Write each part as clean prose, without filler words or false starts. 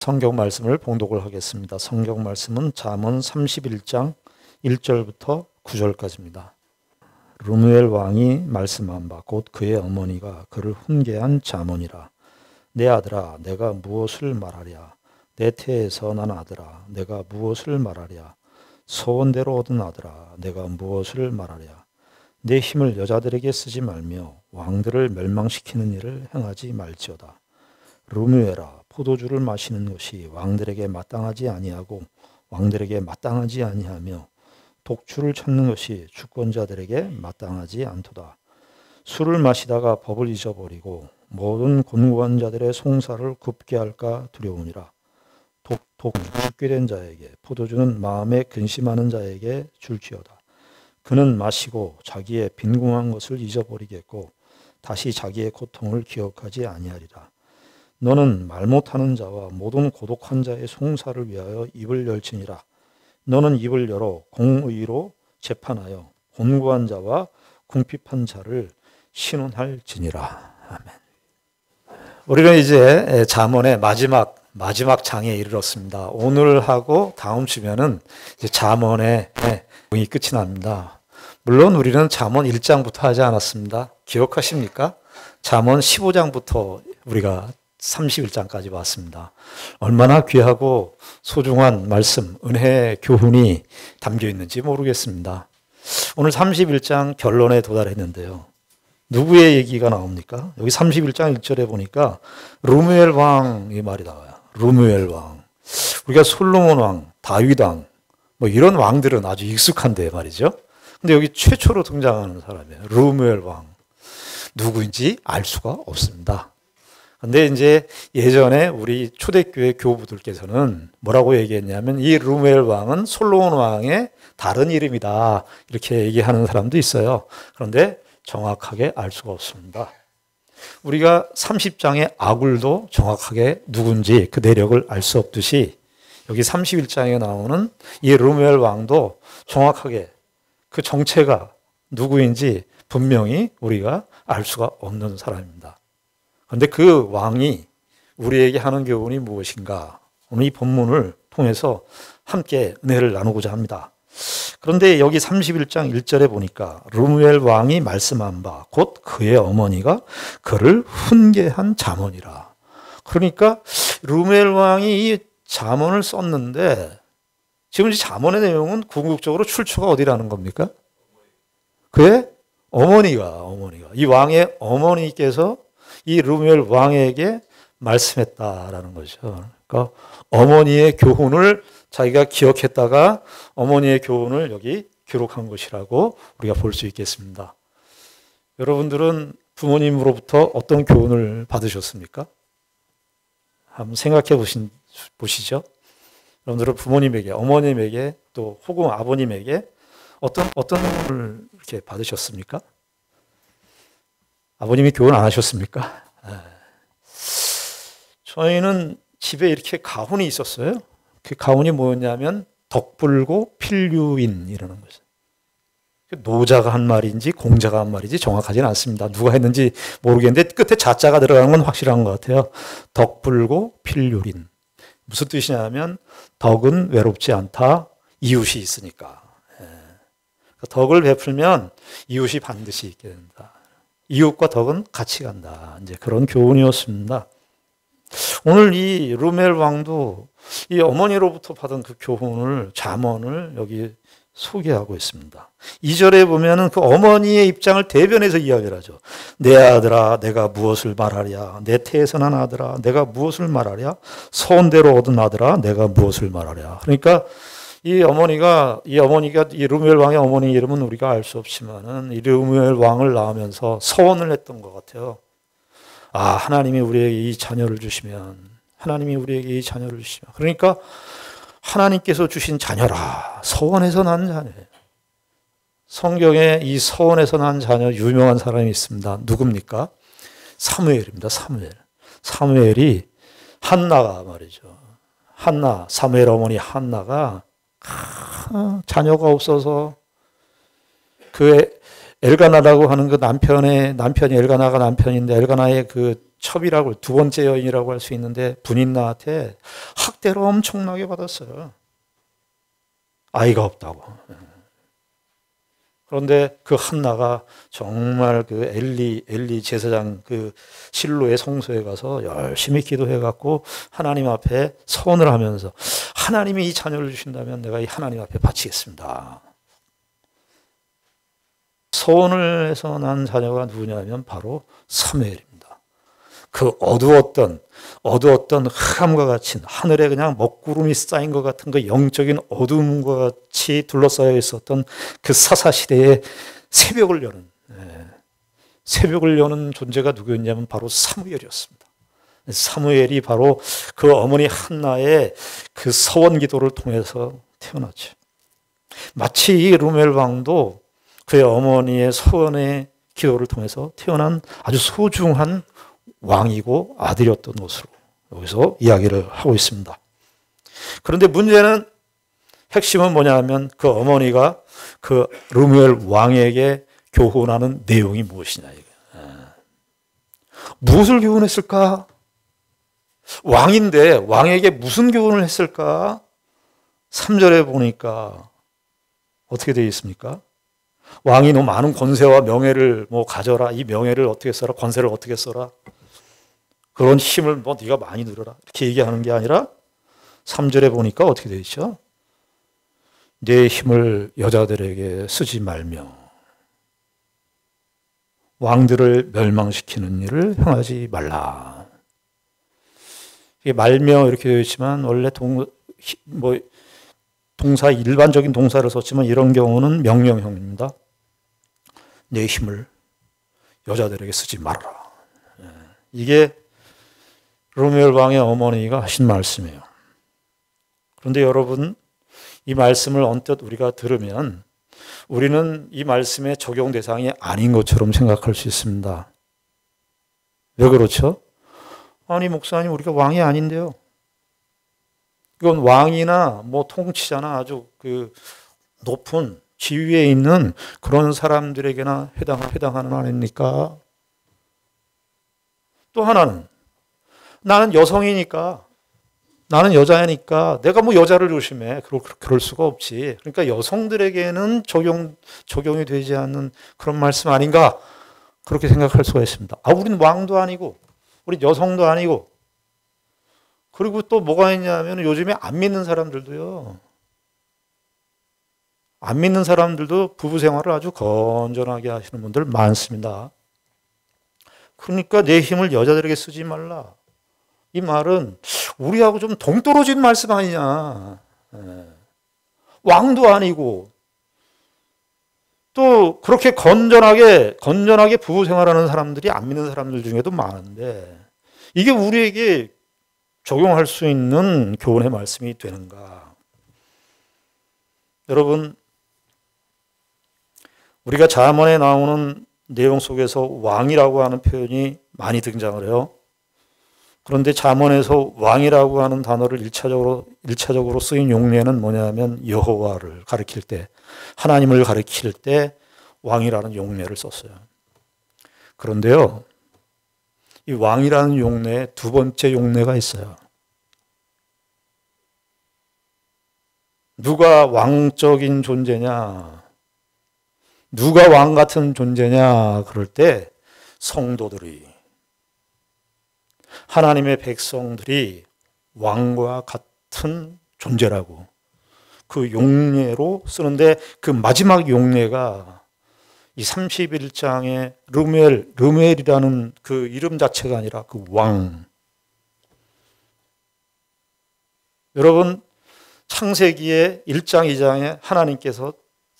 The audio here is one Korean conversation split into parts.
성경 말씀을 봉독을 하겠습니다. 성경 말씀은 잠언 31장 1절부터 9절까지입니다. 르무엘 왕이 말씀한 바 곧 그의 어머니가 그를 훈계한 잠언이라. 내 아들아 내가 무엇을 말하랴. 내 태에서 난 아들아 내가 무엇을 말하랴. 소원대로 얻은 아들아 내가 무엇을 말하랴. 내 힘을 여자들에게 쓰지 말며 왕들을 멸망시키는 일을 행하지 말지어다. 르무엘아 포도주를 마시는 것이 왕들에게 마땅하지 아니하고 왕들에게 마땅하지 아니하며 독주를 찾는 것이 주권자들에게 마땅하지 않도다. 술을 마시다가 법을 잊어버리고 모든 곤고한 자들의 송사를 굽게 할까 두려우니라. 독 죽게 된 자에게 포도주는 마음에 근심하는 자에게 줄지어다. 그는 마시고 자기의 빈궁한 것을 잊어버리겠고 다시 자기의 고통을 기억하지 아니하리라. 너는 말 못하는 자와 모든 고독한 자의 송사를 위하여 입을 열지니라. 너는 입을 열어 공의로 재판하여 곤고한 자와 궁핍한 자를 신원할지니라. 아멘. 우리는 이제 잠언의 마지막 장에 이르렀습니다. 오늘하고 다음 주면은 이제 잠언의 내용이 끝이 납니다. 물론 우리는 잠언 1장부터 하지 않았습니다. 기억하십니까? 잠언 15장부터 우리가 31장까지 왔습니다. 얼마나 귀하고 소중한 말씀, 은혜의 교훈이 담겨 있는지 모르겠습니다. 오늘 31장 결론에 도달했는데요. 누구의 얘기가 나옵니까? 여기 31장 1절에 보니까 르무엘 왕의 말이 나와요. 르무엘 왕. 우리가 솔로몬 왕, 다윗 왕, 뭐 이런 왕들은 아주 익숙한데 말이죠. 근데 여기 최초로 등장하는 사람이에요. 르무엘 왕. 누구인지 알 수가 없습니다. 근데 이제 예전에 우리 초대교회 교부들께서는 뭐라고 얘기했냐면 이 르무엘 왕은 솔로몬 왕의 다른 이름이다. 이렇게 얘기하는 사람도 있어요. 그런데 정확하게 알 수가 없습니다. 우리가 30장의 아굴도 정확하게 누군지 그 내력을 알 수 없듯이 여기 31장에 나오는 이 르무엘 왕도 정확하게 그 정체가 누구인지 분명히 우리가 알 수가 없는 사람입니다. 그런데 그 왕이 우리에게 하는 교훈이 무엇인가? 오늘 이 본문을 통해서 함께 은혜를 나누고자 합니다. 그런데 여기 31장 1절에 보니까 르무엘 왕이 말씀한 바 곧 그의 어머니가 그를 훈계한 잠언이라. 그러니까 르무엘 왕이 이 잠언을 썼는데 지금 이 잠언의 내용은 궁극적으로 출처가 어디라는 겁니까? 그의 어머니가 이 왕의 어머니께서 이 르무엘 왕에게 말씀했다라는 거죠. 그러니까 어머니의 교훈을 자기가 기억했다가 어머니의 교훈을 여기 기록한 것이라고 우리가 볼 수 있겠습니다. 여러분들은 부모님으로부터 어떤 교훈을 받으셨습니까? 한번 생각해 보시죠. 여러분들은 부모님에게, 어머님에게 또 혹은 아버님에게 어떤 교훈을 이렇게 받으셨습니까? 아버님이 교훈 안 하셨습니까? 저희는 집에 이렇게 가훈이 있었어요. 그 가훈이 뭐였냐면 덕불고 필류인이라는 거죠. 노자가 한 말인지 공자가 한 말인지 정확하지는 않습니다. 누가 했는지 모르겠는데 끝에 자자가 들어가는 건 확실한 것 같아요. 덕불고 필류인. 무슨 뜻이냐면 덕은 외롭지 않다. 이웃이 있으니까. 덕을 베풀면 이웃이 반드시 있게 된다. 이웃과 덕은 같이 간다. 이제 그런 교훈이었습니다. 오늘 이 르무엘 왕도 이 어머니로부터 받은 그 교훈을, 잠언을 여기 소개하고 있습니다. 2절에 보면은 그 어머니의 입장을 대변해서 이야기를 하죠. 내 아들아, 내가 무엇을 말하랴? 내 태에서 난 아들아, 내가 무엇을 말하랴? 소원대로 얻은 아들아, 내가 무엇을 말하랴? 그러니까 이 어머니가 이 르무엘 왕의 어머니 이름은 우리가 알 수 없지만은 이 르무엘 왕을 낳으면서 서원을 했던 것 같아요. 하나님이 우리에게 이 자녀를 주시면, 그러니까 하나님께서 주신 자녀라. 서원에서 난 자녀예요. 성경에 이 서원에서 난 자녀 유명한 사람이 있습니다. 누굽니까? 사무엘입니다. 사무엘이 한나가 말이죠. 사무엘 어머니 한나가 자녀가 없어서 그 엘가나라고 하는 그 남편이 엘가나가 남편인데 엘가나의 그 첩이라고 두 번째 여인이라고 할 수 있는데 분인나한테 학대를 엄청나게 받았어요. 아이가 없다고. 그런데 그 한나가 정말 그 엘리 제사장 그 실로의 성소에 가서 열심히 기도해 갖고 하나님 앞에 서원을 하면서 하나님이 이 자녀를 주신다면 내가 이 하나님 앞에 바치겠습니다. 서원을 해서 난 자녀가 누구냐면 바로 사무엘입니다. 그 어두웠던 흑암과 같이 하늘에 그냥 먹구름이 쌓인 것 같은 그 영적인 어둠과 같이 둘러싸여 있었던 그 사사시대의 새벽을 여는 존재가 누구였냐면 바로 사무엘이었습니다. 사무엘이 바로 그 어머니 한나의 그 서원 기도를 통해서 태어났죠. 마치 이 르무엘 왕도 그의 어머니의 서원의 기도를 통해서 태어난 아주 소중한 왕이고 아들이었던 것으로 여기서 이야기를 하고 있습니다. 그런데 문제는 핵심은 뭐냐면 그 어머니가 그 르무엘 왕에게 교훈하는 내용이 무엇이냐. 무엇을 교훈했을까? 왕인데 왕에게 무슨 교훈을 했을까? 3절에 보니까 어떻게 되어 있습니까? 왕이 너 많은 권세와 명예를 가져라. 이 명예를 어떻게 써라? 권세를 어떻게 써라? 그런 힘을 네가 많이 누려라. 이렇게 얘기하는 게 아니라 3절에 보니까 어떻게 되어 있죠? 내 힘을 여자들에게 쓰지 말며 왕들을 멸망시키는 일을 행하지 말라. 이게 말며 이렇게 되어 있지만 원래 동사 일반적인 동사를 썼지만 이런 경우는 명령형입니다. 내 힘을 여자들에게 쓰지 말아라. 이게 르무엘 왕의 어머니가 하신 말씀이에요. 그런데 여러분, 이 말씀을 언뜻 우리가 들으면 우리는 이 말씀의 적용 대상이 아닌 것처럼 생각할 수 있습니다. 왜 그렇죠? 아니 목사님, 우리가 왕이 아닌데요. 이건 왕이나 통치자나 아주 그 높은 지위에 있는 그런 사람들에게나 해당하는 아닙니까? 또 하나는 나는 여성이니까, 나는 여자니까 내가 여자를 조심해. 그럴 수가 없지. 그러니까 여성들에게는 적용이 되지 않는 그런 말씀 아닌가? 그렇게 생각할 수가 있습니다. 우리는 왕도 아니고, 우리 여성도 아니고, 그리고 또 뭐가 있냐면 요즘에 안 믿는 사람들도요. 안 믿는 사람들도 부부 생활을 아주 건전하게 하시는 분들 많습니다. 그러니까 내 힘을 여자들에게 쓰지 말라. 이 말은 우리하고 좀 동떨어진 말씀 아니냐. 왕도 아니고 또 그렇게 건전하게 부부 생활하는 사람들이 안 믿는 사람들 중에도 많은데 이게 우리에게 적용할 수 있는 교훈의 말씀이 되는가? 여러분, 우리가 잠언에 나오는 내용 속에서 왕이라고 하는 표현이 많이 등장을 해요. 그런데 잠언에서 왕이라고 하는 단어를 1차적으로 쓰인 용례는 뭐냐면 여호와를 가리킬 때, 하나님을 가리킬 때 왕이라는 용례를 썼어요. 그런데요, 이 왕이라는 용례에 두 번째 용례가 있어요. 누가 왕적인 존재냐, 누가 왕 같은 존재냐 그럴 때 성도들이, 하나님의 백성들이 왕과 같은 존재라고 그 용례로 쓰는데 그 마지막 용례가 이 31장의 르무엘이라는 그 이름 자체가 아니라 그 왕. 여러분, 창세기의 1장, 2장에 하나님께서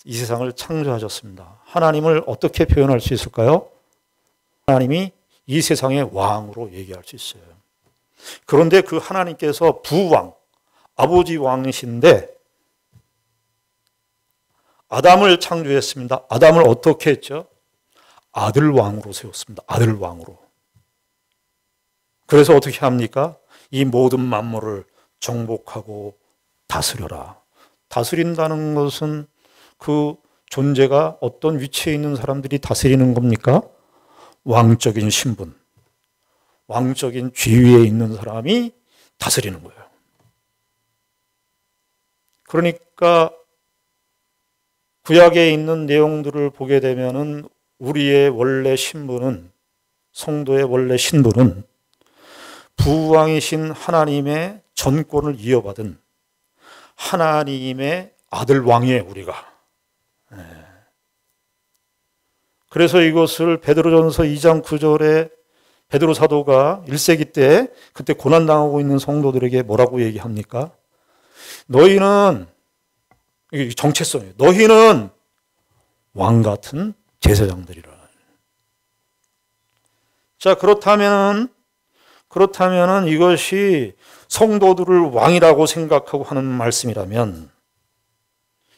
이 세상을 창조하셨습니다. 하나님을 어떻게 표현할 수 있을까요? 하나님이 이 세상의 왕으로 얘기할 수 있어요. 그런데 그 하나님께서 부왕, 아버지 왕이신데 아담을 창조했습니다. 아담을 어떻게 했죠? 아들 왕으로 세웠습니다. 아들 왕으로. 그래서 어떻게 합니까? 이 모든 만물을 정복하고 다스려라. 다스린다는 것은 그 존재가 어떤 위치에 있는 사람들이 다스리는 겁니까? 왕적인 신분, 왕적인 지위에 있는 사람이 다스리는 거예요. 그러니까 구약에 있는 내용들을 보게 되면은 우리의 원래 신분은, 성도의 원래 신분은 부왕이신 하나님의 전권을 이어받은 하나님의 아들 왕이에요, 우리가. 그래서 이것을 베드로전서 2장 9절에 베드로 사도가 1세기 때 그때 고난당하고 있는 성도들에게 뭐라고 얘기합니까? 너희는, 이게 정체성이에요. 너희는 왕 같은 제사장들이라. 자, 그렇다면 이것이 성도들을 왕이라고 생각하고 하는 말씀이라면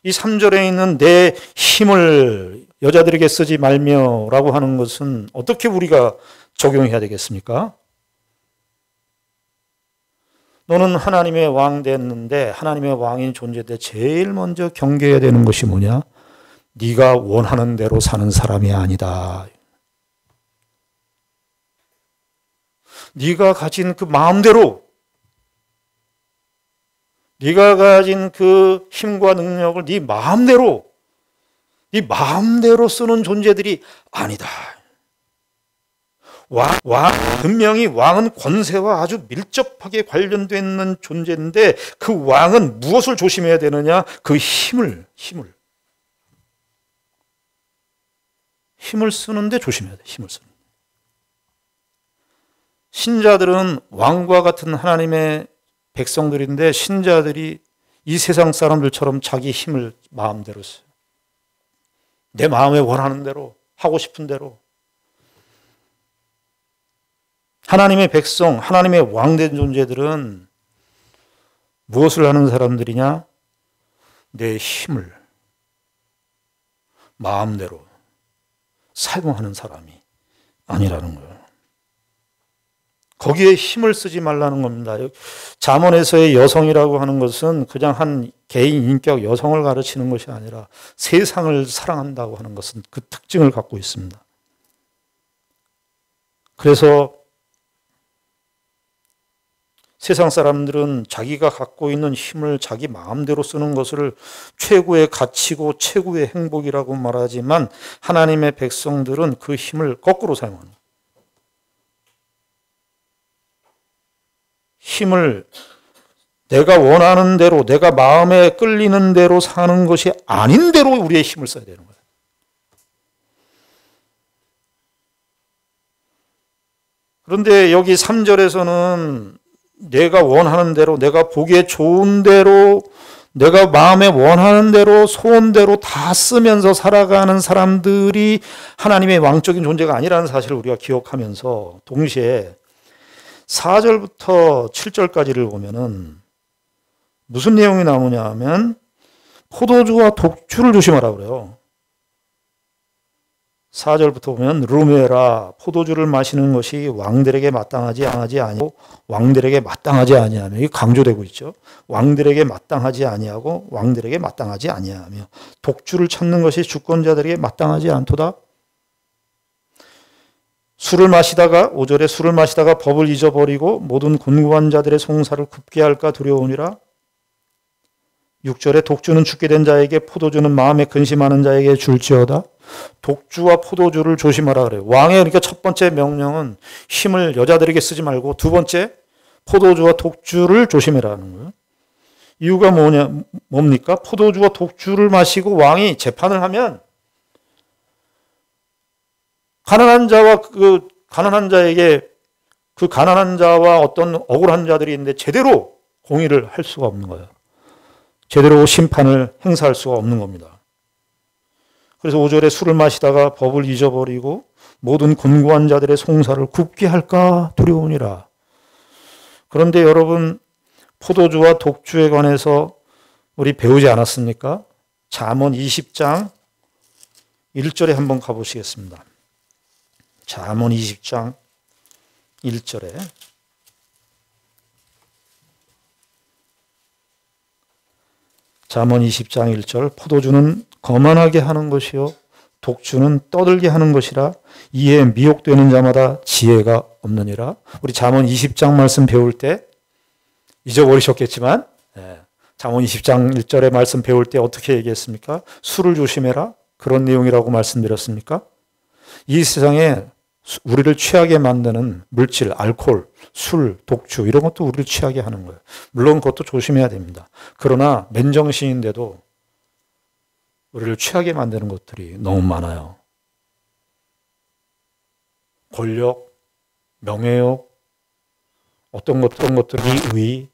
이 3절에 있는 내 힘을 여자들에게 쓰지 말며라고 하는 것은 어떻게 우리가 적용해야 되겠습니까? 너는 하나님의 왕 됐는데, 하나님의 왕인 존재인데 제일 먼저 경계해야 되는 것이 뭐냐? 네가 원하는 대로 사는 사람이 아니다. 네가 가진 그 마음대로, 네가 가진 그 힘과 능력을 네 마음대로 쓰는 존재들이 아니다. 분명히 왕은 권세와 아주 밀접하게 관련되어 있는 존재인데 그 왕은 무엇을 조심해야 되느냐? 그 힘을 쓰는데 조심해야 돼. 힘을 쓰는. 신자들은 왕과 같은 하나님의 백성들인데 신자들이 이 세상 사람들처럼 자기 힘을 마음대로 써요. 내 마음에 원하는 대로, 하고 싶은 대로. 하나님의 백성, 하나님의 왕된 존재들은 무엇을 하는 사람들이냐? 내 힘을 마음대로 사용하는 사람이 아니라는 거예요. 거기에 힘을 쓰지 말라는 겁니다. 잠언에서의 여성이라고 하는 것은 그냥 한 개인 인격 여성을 가르치는 것이 아니라 세상을 사랑한다고 하는 것은 그 특징을 갖고 있습니다. 그래서 세상 사람들은 자기가 갖고 있는 힘을 자기 마음대로 쓰는 것을 최고의 가치고 최고의 행복이라고 말하지만 하나님의 백성들은 그 힘을 거꾸로 사용하는 거예요. 힘을 내가 원하는 대로, 내가 마음에 끌리는 대로 사는 것이 아닌 대로 우리의 힘을 써야 되는 거예요. 그런데 여기 3절에서는 내가 원하는 대로, 내가 보기에 좋은 대로, 내가 마음에 원하는 대로, 소원대로 다 쓰면서 살아가는 사람들이 하나님의 왕적인 존재가 아니라는 사실을 우리가 기억하면서 동시에 4절부터 7절까지를 보면은 무슨 내용이 나오냐 하면 포도주와 독주를 조심하라 그래요. 4절부터 보면 르메라, 포도주를 마시는 것이 왕들에게 마땅하지 아니하고 왕들에게 마땅하지 아니하며, 이게 강조되고 있죠. 왕들에게 마땅하지 아니하고 왕들에게 마땅하지 아니하며 독주를 찾는 것이 주권자들에게 마땅하지 않도다. 술을 마시다가 5절에 술을 마시다가 법을 잊어버리고 모든 곤고한 자들의 송사를 굽게 할까 두려우니라. 6절에 독주는 죽게 된 자에게 포도주는 마음에 근심하는 자에게 줄지어다. 독주와 포도주를 조심하라 그래요. 왕의 그러니까 첫 번째 명령은 힘을 여자들에게 쓰지 말고 두 번째 포도주와 독주를 조심해라는 거예요. 이유가 뭡니까? 포도주와 독주를 마시고 왕이 재판을 하면 가난한 자와 어떤 억울한 자들이 있는데 제대로 공의를 할 수가 없는 거예요. 제대로 심판을 행사할 수가 없는 겁니다. 그래서 5절에 술을 마시다가 법을 잊어버리고 모든 곤고한 자들의 송사를 굽게 할까 두려우니라. 그런데 여러분, 포도주와 독주에 관해서 우리 배우지 않았습니까? 잠언 20장 1절에 한번 가보시겠습니다. 잠언 20장 1절에 잠언 20장 1절 포도주는 거만하게 하는 것이요 독주는 떠들게 하는 것이라 이에 미혹되는 자마다 지혜가 없느니라. 우리 잠언 20장 말씀 배울 때 잊어버리셨겠지만 잠언 20장 1절의 말씀 배울 때 어떻게 얘기했습니까? 술을 조심해라. 그런 내용이라고 말씀드렸습니까? 이 세상에 우리를 취하게 만드는 물질, 알코올, 술, 독주 이런 것도 우리를 취하게 하는 거예요. 물론 그것도 조심해야 됩니다. 그러나 맨정신인데도 우리를 취하게 만드는 것들이 너무 많아요. 권력, 명예욕, 어떤 것들이 의,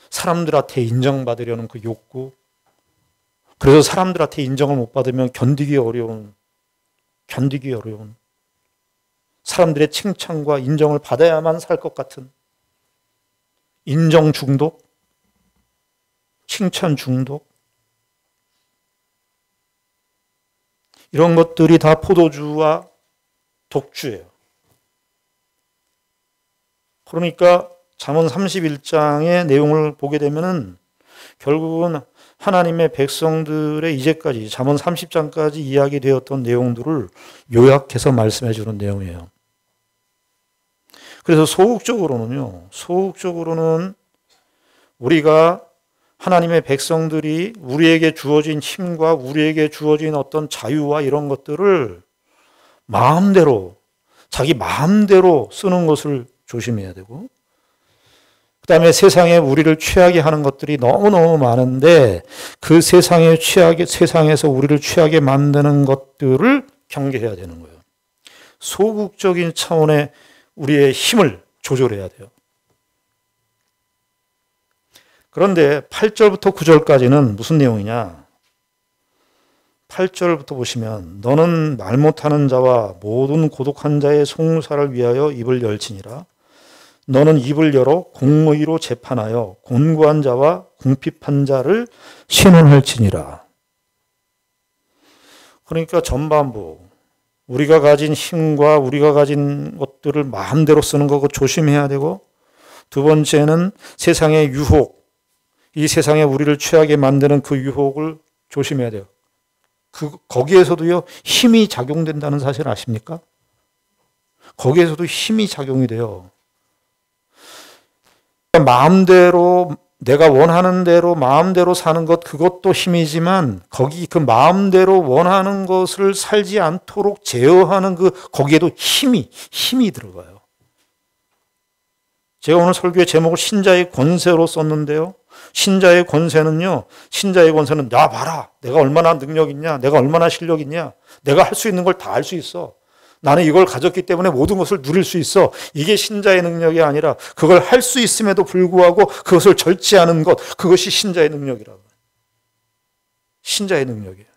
사람들한테 인정받으려는 그 욕구, 그래서 사람들한테 인정을 못 받으면 견디기 어려운 사람들의 칭찬과 인정을 받아야만 살 것 같은 인정 중독, 칭찬 중독, 이런 것들이 다 포도주와 독주예요. 그러니까 잠언 31장의 내용을 보게 되면은 결국은 하나님의 백성들의 이제까지 잠언 30장까지 이야기되었던 내용들을 요약해서 말씀해 주는 내용이에요. 그래서 소극적으로는 우리가 하나님의 백성들이 우리에게 주어진 힘과 우리에게 주어진 어떤 자유와 이런 것들을 자기 마음대로 쓰는 것을 조심해야 되고, 그 다음에 세상에 우리를 취하게 하는 것들이 너무너무 많은데 그 세상에서 우리를 취하게 만드는 것들을 경계해야 되는 거예요. 소극적인 차원의 우리의 힘을 조절해야 돼요. 그런데 8절부터 9절까지는 무슨 내용이냐? 8절부터 보시면 너는 말 못하는 자와 모든 고독한 자의 송사를 위하여 입을 열지니라. 너는 입을 열어 공의로 재판하여 곤고한 자와 궁핍한 자를 신원할지니라. 그러니까 전반부 우리가 가진 힘과 우리가 가진 것들을 마음대로 쓰는 거 조심해야 되고, 두 번째는 세상의 유혹, 이 세상에 우리를 취하게 만드는 그 유혹을 조심해야 돼요. 거기에서도요 힘이 작용된다는 사실 아십니까? 거기에서도 힘이 작용이 돼요. 마음대로 내가 원하는 대로 마음대로 사는 것, 그것도 힘이지만 그 마음대로 원하는 것을 살지 않도록 제어하는 거기에도 힘이 들어가요. 제가 오늘 설교의 제목을 신자의 권세로 썼는데요. 신자의 권세는 야 봐라, 내가 얼마나 능력 있냐, 내가 얼마나 실력 있냐, 내가 할 수 있는 걸 다 할 수 있어, 나는 이걸 가졌기 때문에 모든 것을 누릴 수 있어. 이게 신자의 능력이 아니라 그걸 할 수 있음에도 불구하고 그것을 절제하는 것, 그것이 신자의 능력이라고. 신자의 능력이에요.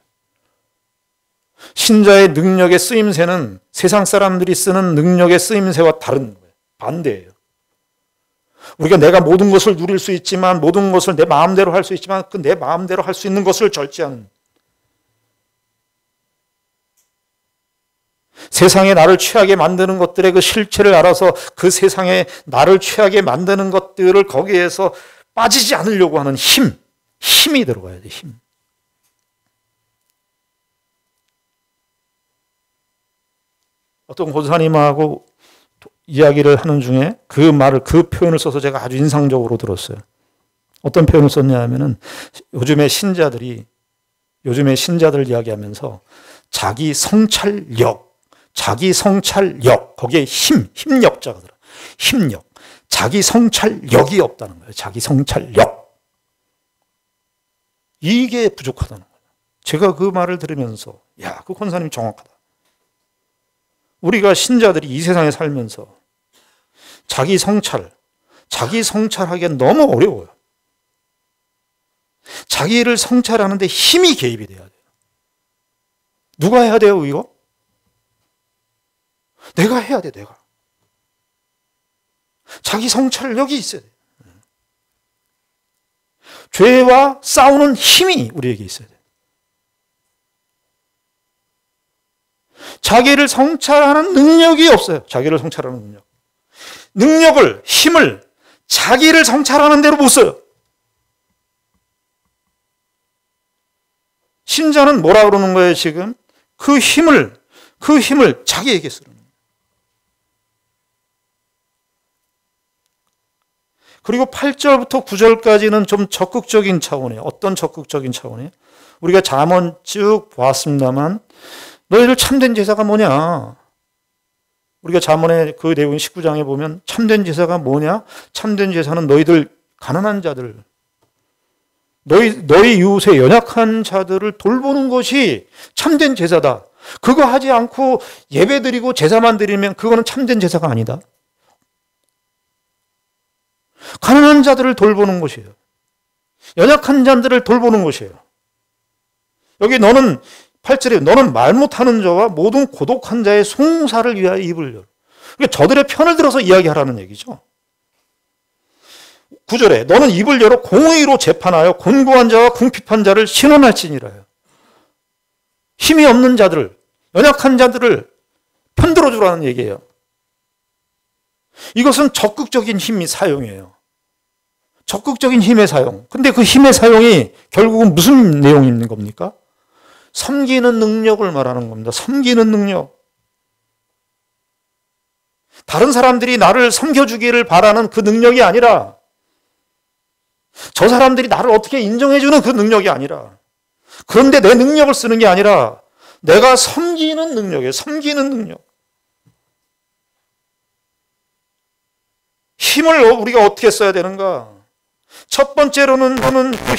신자의 능력의 쓰임새는 세상 사람들이 쓰는 능력의 쓰임새와 다른 거예요. 반대예요. 우리가 내가 모든 것을 누릴 수 있지만, 모든 것을 내 마음대로 할 수 있지만 그 내 마음대로 할 수 있는 것을 절제하는, 세상에 나를 취하게 만드는 것들의 그 실체를 알아서 그 세상에 나를 취하게 만드는 것들을 거기에서 빠지지 않으려고 하는 힘이 들어가야 돼, 힘. 어떤 권사님하고 이야기를 하는 중에 그 표현을 써서 제가 아주 인상적으로 들었어요. 어떤 표현을 썼냐 하면은 요즘의 신자들 이야기하면서 자기 성찰력, 거기에 힘력자가 들어. 힘력. 자기 성찰력이 없다는 거예요. 자기 성찰력. 이게 부족하다는 거예요. 제가 그 말을 들으면서 그 권사님이 정확하다. 우리가 신자들이 이 세상에 살면서 자기 성찰하기엔 너무 어려워요. 자기를 성찰하는데 힘이 개입이 돼야 돼요. 누가 해야 돼요, 이거? 내가 해야 돼, 내가. 자기 성찰력이 있어야 돼. 죄와 싸우는 힘이 우리에게 있어야 돼. 자기를 성찰하는 능력이 없어요. 자기를 성찰하는 힘을 자기를 성찰하는 대로 못 써요. 신자는 뭐라 그러는 거예요, 지금? 그 힘을 자기에게 쓰는 거예요. 그리고 8절부터 9절까지는 좀 적극적인 차원이에요. 어떤 적극적인 차원이에요? 우리가 잠언 쭉 보았습니다만 너희들 참된 제사가 뭐냐? 우리가 잠언의 그 내용 19장에 보면 참된 제사가 뭐냐? 참된 제사는 너희들 가난한 자들, 너희 이웃의 연약한 자들을 돌보는 것이 참된 제사다. 그거 하지 않고 예배 드리고 제사만 드리면 그거는 참된 제사가 아니다. 가난한 자들을 돌보는 것이에요. 연약한 자들을 돌보는 것이에요. 여기 너는 8절에 너는 말 못하는 자와 모든 고독한 자의 송사를 위하여 입을 열어. 그러니까 저들의 편을 들어서 이야기하라는 얘기죠. 9절에 너는 입을 열어 공의로 재판하여 곤고한 자와 궁핍한 자를 신원할지니라요. 힘이 없는 자들을, 연약한 자들을 편들어 주라는 얘기예요. 이것은 적극적인 힘이 사용이에요. 적극적인 힘의 사용. 근데 그 힘의 사용이 결국은 무슨 내용이 있는 겁니까? 섬기는 능력을 말하는 겁니다. 섬기는 능력. 다른 사람들이 나를 섬겨주기를 바라는 그 능력이 아니라, 저 사람들이 나를 어떻게 인정해주는 그 능력이 아니라, 그런데 내 능력을 쓰는 게 아니라 내가 섬기는 능력이에요. 섬기는 능력. 힘을 우리가 어떻게 써야 되는가? 첫 번째로는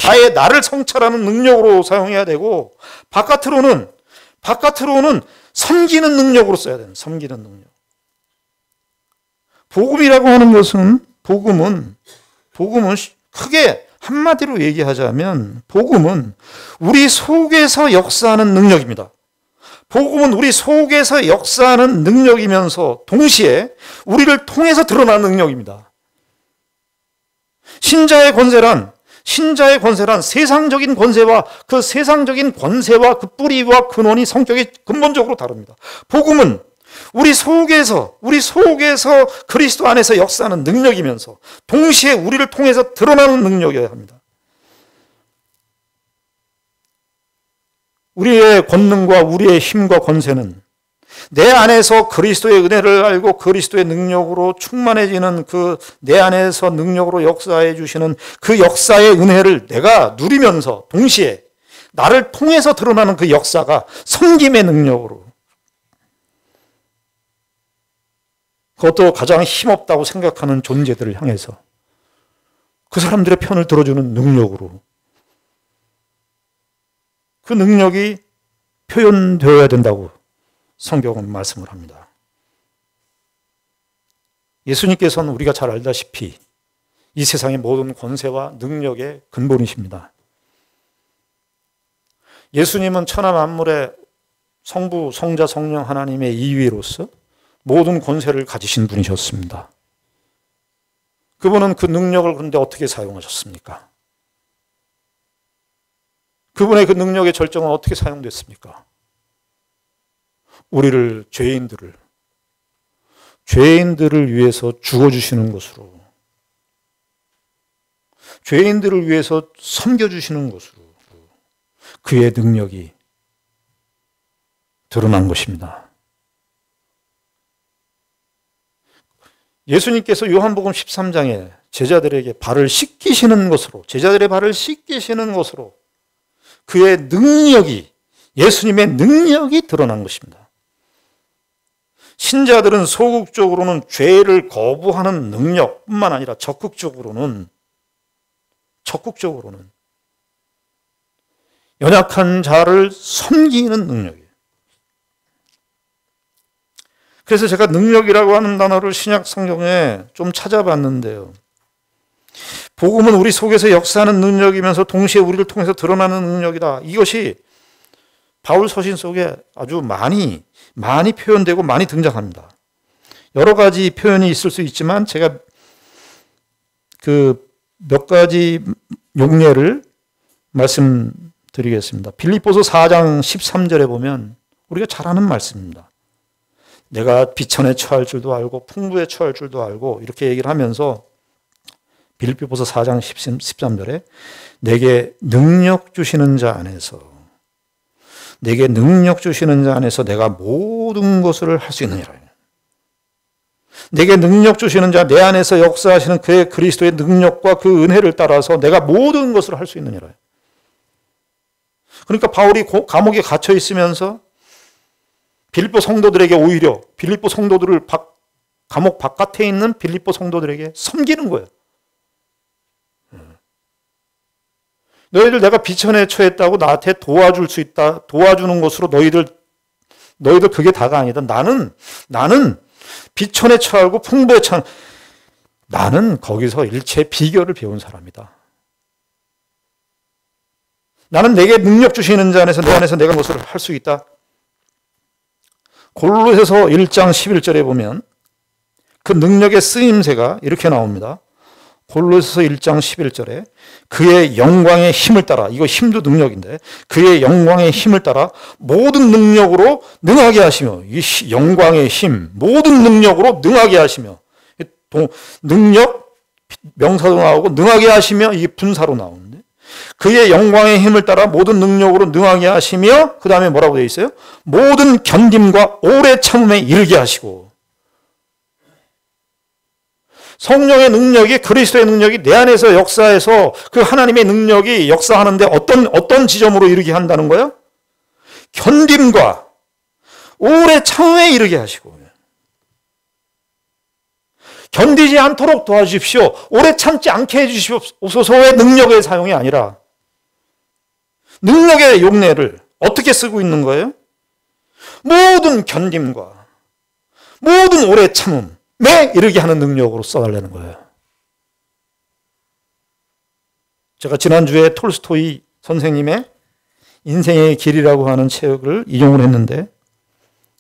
아예 나를 성찰하는 능력으로 사용해야 되고, 바깥으로는 섬기는 능력으로 써야 되는, 섬기는 능력. 복음이라고 하는 것은, 복음은 크게 한마디로 얘기하자면 복음은 우리 속에서 역사하는 능력입니다. 복음은 우리 속에서 역사하는 능력이면서 동시에 우리를 통해서 드러나는 능력입니다. 신자의 권세란 세상적인 권세와 그 뿌리와 근원이 성격이 근본적으로 다릅니다. 복음은 우리 속에서 그리스도 안에서 역사하는 능력이면서 동시에 우리를 통해서 드러나는 능력이어야 합니다. 우리의 권능과 우리의 힘과 권세는 내 안에서 그리스도의 은혜를 알고 그리스도의 능력으로 충만해지는 그 내 안에서 능력으로 역사해 주시는 그 역사의 은혜를 내가 누리면서 동시에 나를 통해서 드러나는 그 역사가 섬김의 능력으로, 그것도 가장 힘없다고 생각하는 존재들을 향해서 그 사람들의 편을 들어주는 능력으로, 그 능력이 표현되어야 된다고 성경은 말씀을 합니다. 예수님께서는 우리가 잘 알다시피 이 세상의 모든 권세와 능력의 근본이십니다. 예수님은 천하 만물의 성부, 성자, 성령 하나님의 2위로서 모든 권세를 가지신 분이셨습니다. 그분은 그 능력을 그런데 어떻게 사용하셨습니까? 그분의 그 능력의 절정은 어떻게 사용됐습니까? 우리를 죄인들을 위해서 죽어주시는 것으로, 죄인들을 위해서 섬겨주시는 것으로 그의 능력이 드러난 것입니다. 예수님께서 요한복음 13장에 제자들에게 발을 씻기시는 것으로, 제자들의 발을 씻기시는 것으로 그의 능력이, 예수님의 능력이 드러난 것입니다. 신자들은 소극적으로는 죄를 거부하는 능력뿐만 아니라 적극적으로는 연약한 자를 섬기는 능력이에요. 그래서 제가 능력이라고 하는 단어를 신약 성경에 좀 찾아봤는데요. 복음은 우리 속에서 역사하는 능력이면서 동시에 우리를 통해서 드러나는 능력이다. 이것이 바울 서신 속에 아주 많이 표현되고 많이 등장합니다. 여러 가지 표현이 있을 수 있지만 제가 그 몇 가지 용례를 말씀드리겠습니다. 빌립보서 4장 13절에 보면 우리가 잘 아는 말씀입니다. 내가 비천에 처할 줄도 알고 풍부에 처할 줄도 알고, 이렇게 얘기를 하면서 빌립보서 4장 13절에 내게 능력 주시는 자 안에서 내게 능력 주시는 자 안에서 내가 모든 것을 할 수 있느니라. 내게 능력 주시는 자, 내 안에서 역사하시는 그의 그리스도의 능력과 그 은혜를 따라서 내가 모든 것을 할 수 있느니라. 그러니까 바울이 감옥에 갇혀 있으면서 빌립보 성도들에게 오히려 빌립보 성도들을 감옥 바깥에 있는 빌립보 성도들에게 섬기는 거예요. 너희들 내가 비천에 처했다고 나한테 도와줄 수 있다. 도와주는 것으로 너희들 그게 다가 아니다. 나는 비천에 처하고 풍부에 처한 나는 거기서 일체 비결을 배운 사람이다. 나는 내게 능력 주시는 자 안에서 내 안에서 내가 무엇을 할 수 있다. 골로새서 1장 11절에 보면 그 능력의 쓰임새가 이렇게 나옵니다. 골로새서 1장 11절에 그의 영광의 힘을 따라, 이거 힘도 능력인데, 그의 영광의 힘을 따라 모든 능력으로 능하게 하시며, 이 영광의 힘, 모든 능력으로 능하게 하시며, 능력 명사도 나오고 능하게 하시며 이게 분사로 나오는데, 그의 영광의 힘을 따라 모든 능력으로 능하게 하시며, 그 다음에 뭐라고 되어 있어요? 모든 견딤과 오래 참음에 이르게 하시고. 성령의 능력이, 그리스도의 능력이 내 안에서 역사해서 그 하나님의 능력이 역사하는데 어떤 지점으로 이르게 한다는 거예요? 견딤과 오래 참음에 이르게 하시고. 견디지 않도록 도와주십시오. 오래 참지 않게 해주시옵소서의 능력의 사용이 아니라 능력의 용례를 어떻게 쓰고 있는 거예요? 모든 견딤과 모든 오래 참음에 이르게 하는 능력으로 써달라는 거예요. 제가 지난주에 톨스토이 선생님의 인생의 길이라고 하는 책을 인용을 했는데,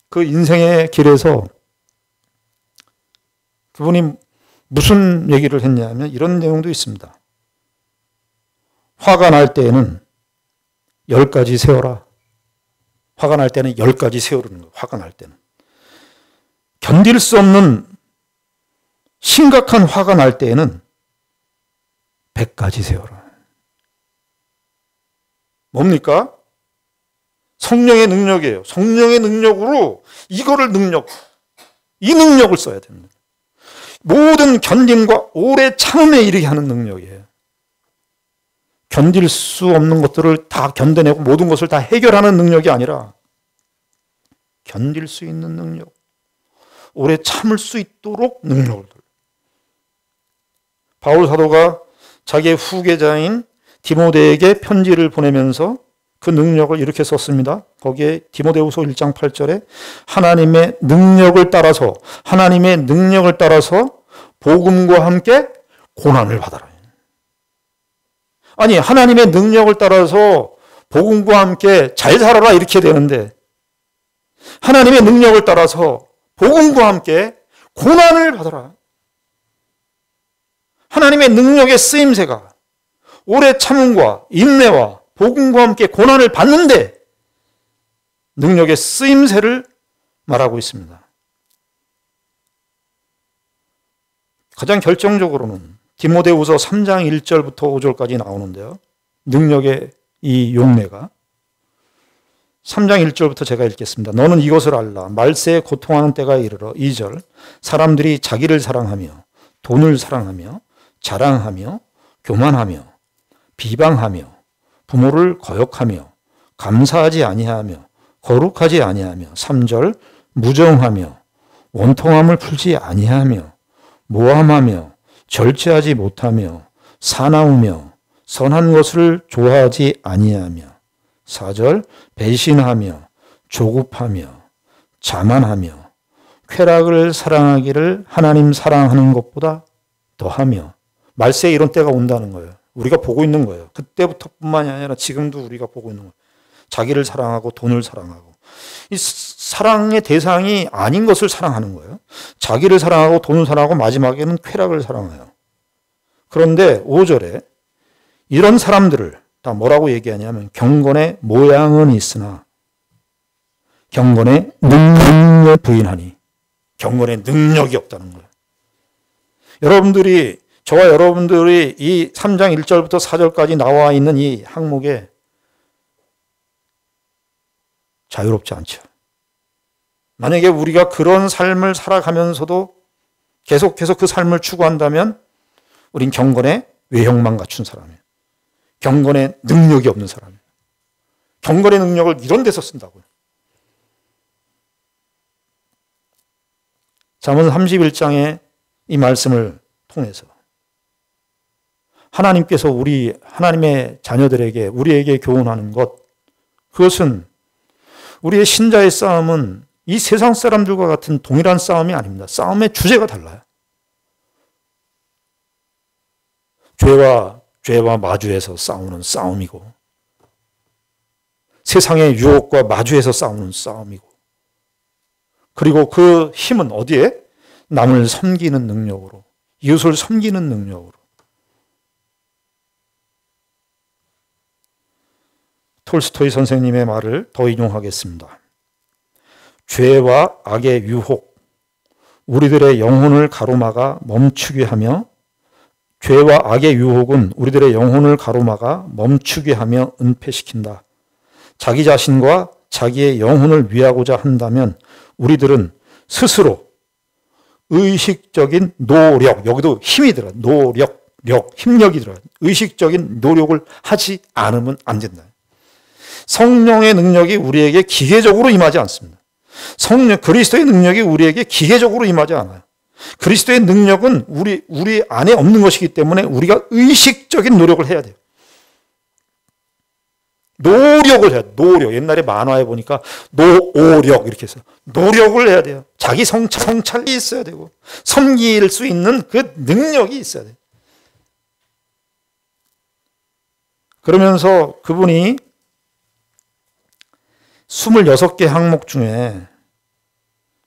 그 인생의 길에서 그분이 무슨 얘기를 했냐면 이런 내용도 있습니다. 화가 날 때에는 10가지 세워라. 화가 날 때는 10가지 세우는 거예요. 화가 날 때는. 견딜 수 없는 심각한 화가 날 때에는 100가지 세워라. 뭡니까? 성령의 능력이에요. 성령의 능력으로 이 능력을 써야 됩니다. 모든 견딤과 오래 참음에 이르게 하는 능력이에요. 견딜 수 없는 것들을 다 견뎌내고 모든 것을 다 해결하는 능력이 아니라 견딜 수 있는 능력, 오래 참을 수 있도록 능력을. 바울 사도가 자기의 후계자인 디모데에게 편지를 보내면서 그 능력을 이렇게 썼습니다. 거기에 디모데후서 1장 8절에 하나님의 능력을 따라서 복음과 함께 고난을 받아라. 아니, 하나님의 능력을 따라서 복음과 함께 잘 살아라 이렇게 되는데, 하나님의 능력을 따라서 복음과 함께 고난을 받아라. 하나님의 능력의 쓰임새가 오래 참음과 인내와 복음과 함께 고난을 받는데 능력의 쓰임새를 말하고 있습니다. 가장 결정적으로는 디모데후서 3장 1절부터 5절까지 나오는데요. 능력의 이 용례가 3장 1절부터 제가 읽겠습니다. 너는 이것을 알라. 말세에 고통하는 때가 이르러. 2절 사람들이 자기를 사랑하며 돈을 사랑하며 자랑하며 교만하며 비방하며 부모를 거역하며 감사하지 아니하며 거룩하지 아니하며 3절 무정하며 원통함을 풀지 아니하며 모함하며 절제하지 못하며 사나우며 선한 것을 좋아하지 아니하며 4절 배신하며 조급하며 자만하며 쾌락을 사랑하기를 하나님 사랑하는 것보다 더하며. 말세에 이런 때가 온다는 거예요. 우리가 보고 있는 거예요. 그때부터뿐만이 아니라 지금도 우리가 보고 있는 거예요. 자기를 사랑하고 돈을 사랑하고. 이 사랑의 대상이 아닌 것을 사랑하는 거예요. 자기를 사랑하고 돈을 사랑하고 마지막에는 쾌락을 사랑해요. 그런데 5절에 이런 사람들을 다 뭐라고 얘기하냐면 경건의 모양은 있으나 경건의 능력을 부인하니. 경건의 능력이 없다는 거예요. 저와 여러분들이 이 3장 1절부터 4절까지 나와 있는 이 항목에 자유롭지 않죠. 만약에 우리가 그런 삶을 살아가면서도 계속해서 그 삶을 추구한다면 우린 경건의 외형만 갖춘 사람이에요. 경건의 능력이 없는 사람이에요. 경건의 능력을 이런 데서 쓴다고요. 잠언 31장의 이 말씀을 통해서 하나님께서 하나님의 자녀들에게 우리에게 교훈하는 것, 그것은 우리의 신자의 싸움은 이 세상 사람들과 같은 동일한 싸움이 아닙니다. 싸움의 주제가 달라요. 죄와 마주해서 싸우는 싸움이고, 세상의 유혹과 마주해서 싸우는 싸움이고, 그리고 그 힘은 어디에? 남을 섬기는 능력으로, 이웃을 섬기는 능력으로. 톨스토이 선생님의 말을 더 인용하겠습니다. 죄와 악의 유혹, 우리들의 영혼을 가로막아 멈추게 하며, 죄와 악의 유혹은 우리들의 영혼을 가로막아 멈추게 하며 은폐시킨다. 자기 자신과 자기의 영혼을 위하고자 한다면 우리들은 스스로 의식적인 노력, 여기도 힘이 들어요. 힘력이 들어요. 의식적인 노력을 하지 않으면 안 된다. 성령의 능력이 우리에게 기계적으로 임하지 않습니다. 그리스도의 능력이 우리에게 기계적으로 임하지 않아요. 그리스도의 능력은 우리 안에 없는 것이기 때문에 우리가 의식적인 노력을 해야 돼요. 노력을 해야 돼요. 노력. 옛날에 만화에 보니까 노오력 이렇게 해서 노력을 해야 돼요. 자기 성찰이 있어야 되고 섬길 수 있는 그 능력이 있어야 돼요. 그러면서 그분이 26개 항목 중에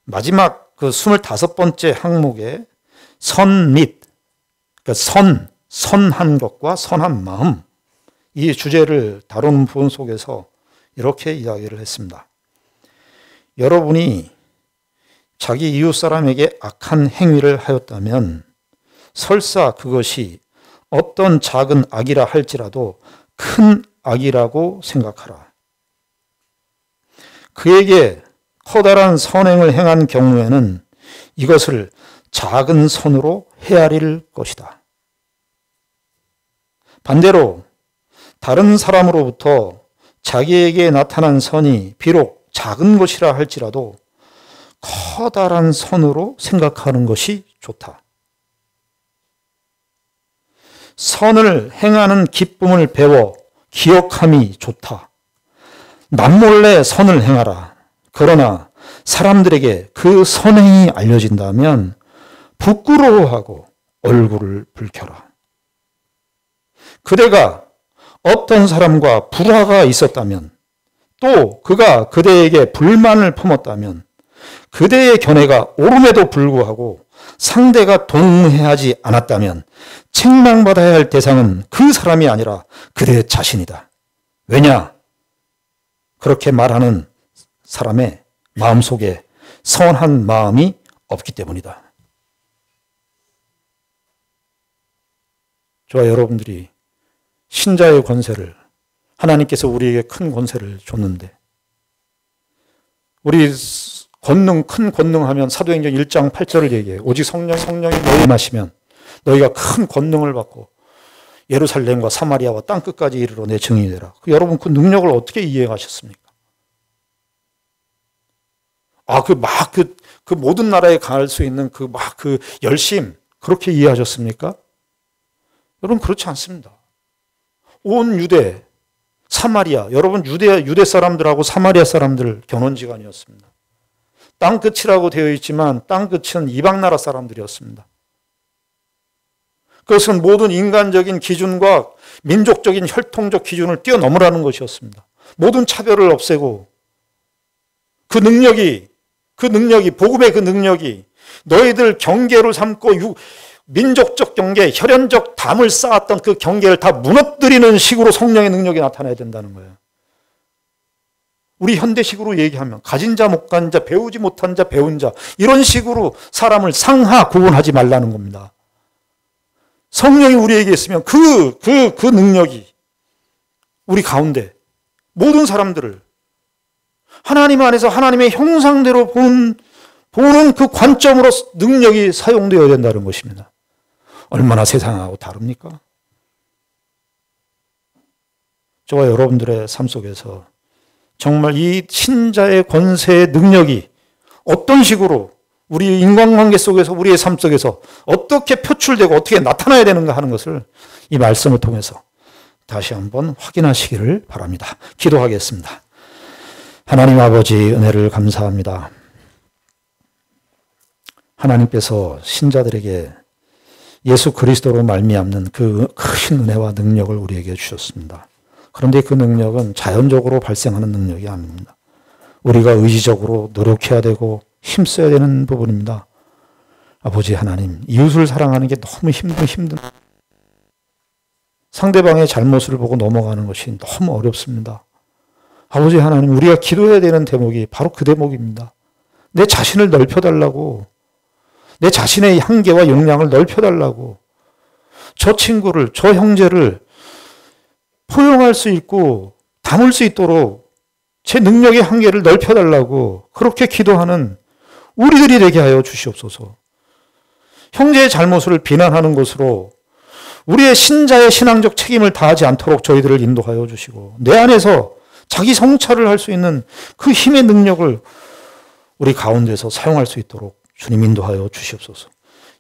마지막 그 25번째 항목에 선릿, 그러니까 선한 것과 선한 마음, 이 주제를 다루는 부분 속에서 이렇게 이야기를 했습니다. 여러분이 자기 이웃 사람에게 악한 행위를 하였다면 설사 그것이 어떤 작은 악이라 할지라도 큰 악이라고 생각하라. 그에게 커다란 선행을 행한 경우에는 이것을 작은 선으로 헤아릴 것이다. 반대로 다른 사람으로부터 자기에게 나타난 선이 비록 작은 것이라 할지라도 커다란 선으로 생각하는 것이 좋다. 선을 행하는 기쁨을 배워 기억함이 좋다. 남몰래 선을 행하라. 그러나 사람들에게 그 선행이 알려진다면 부끄러워하고 얼굴을 붉혀라. 그대가 어떤 사람과 불화가 있었다면 또 그가 그대에게 불만을 품었다면 그대의 견해가 옳음에도 불구하고 상대가 동의하지 않았다면 책망받아야 할 대상은 그 사람이 아니라 그대 자신이다. 왜냐? 그렇게 말하는 사람의 마음속에 선한 마음이 없기 때문이다. 저와 여러분들이 신자의 권세를, 하나님께서 우리에게 큰 권세를 줬는데, 우리 큰 권능하면 사도행전 1장 8절을 얘기해요. 오직 성령이 너희 마시면 너희가 큰 권능을 받고 예루살렘과 사마리아와 땅끝까지 이르러 내 증인이 되라. 여러분 그 능력을 어떻게 이해하셨습니까? 그 모든 나라에 갈 수 있는 그 열심, 그렇게 이해하셨습니까? 여러분 그렇지 않습니다. 온 유대, 사마리아, 여러분 유대 사람들하고 사마리아 사람들 견원지간이었습니다. 땅끝이라고 되어 있지만 땅끝은 이방 나라 사람들이었습니다. 그것은 모든 인간적인 기준과 민족적인 혈통적 기준을 뛰어넘으라는 것이었습니다. 모든 차별을 없애고 그 능력이 복음의 그 능력이 너희들 경계로 삼고 민족적 경계, 혈연적 담을 쌓았던 그 경계를 다 무너뜨리는 식으로 성령의 능력이 나타나야 된다는 거예요. 우리 현대식으로 얘기하면 가진 자, 못 가진 자, 배우지 못한 자, 배운 자, 이런 식으로 사람을 상하 구분하지 말라는 겁니다. 성령이 우리에게 있으면 그 능력이 우리 가운데 모든 사람들을 하나님 안에서 하나님의 형상대로 보는 그 관점으로 능력이 사용되어야 된다는 것입니다. 얼마나 세상하고 다릅니까? 저와 여러분들의 삶 속에서 정말 이 신자의 권세의 능력이 어떤 식으로 우리 인간관계 속에서 우리의 삶 속에서 어떻게 표출되고 어떻게 나타나야 되는가 하는 것을 이 말씀을 통해서 다시 한번 확인하시기를 바랍니다. 기도하겠습니다. 하나님 아버지 은혜를 감사합니다. 하나님께서 신자들에게 예수 그리스도로 말미암는 그 큰 은혜와 능력을 우리에게 주셨습니다. 그런데 그 능력은 자연적으로 발생하는 능력이 아닙니다. 우리가 의지적으로 노력해야 되고 힘써야 되는 부분입니다. 아버지 하나님, 이웃을 사랑하는 게 너무 힘든 상대방의 잘못을 보고 넘어가는 것이 너무 어렵습니다. 아버지 하나님, 우리가 기도해야 되는 대목이 바로 그 대목입니다. 내 자신을 넓혀달라고, 내 자신의 한계와 역량을 넓혀달라고, 저 친구를, 저 형제를 포용할 수 있고 담을 수 있도록 제 능력의 한계를 넓혀달라고 그렇게 기도하는 우리들이 되게 하여 주시옵소서. 형제의 잘못을 비난하는 것으로 우리의 신자의 신앙적 책임을 다하지 않도록 저희들을 인도하여 주시고 내 안에서 자기 성찰을 할 수 있는 그 힘의 능력을 우리 가운데서 사용할 수 있도록 주님 인도하여 주시옵소서.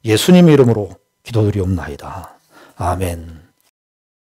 예수님 이름으로 기도드리옵나이다. 아멘.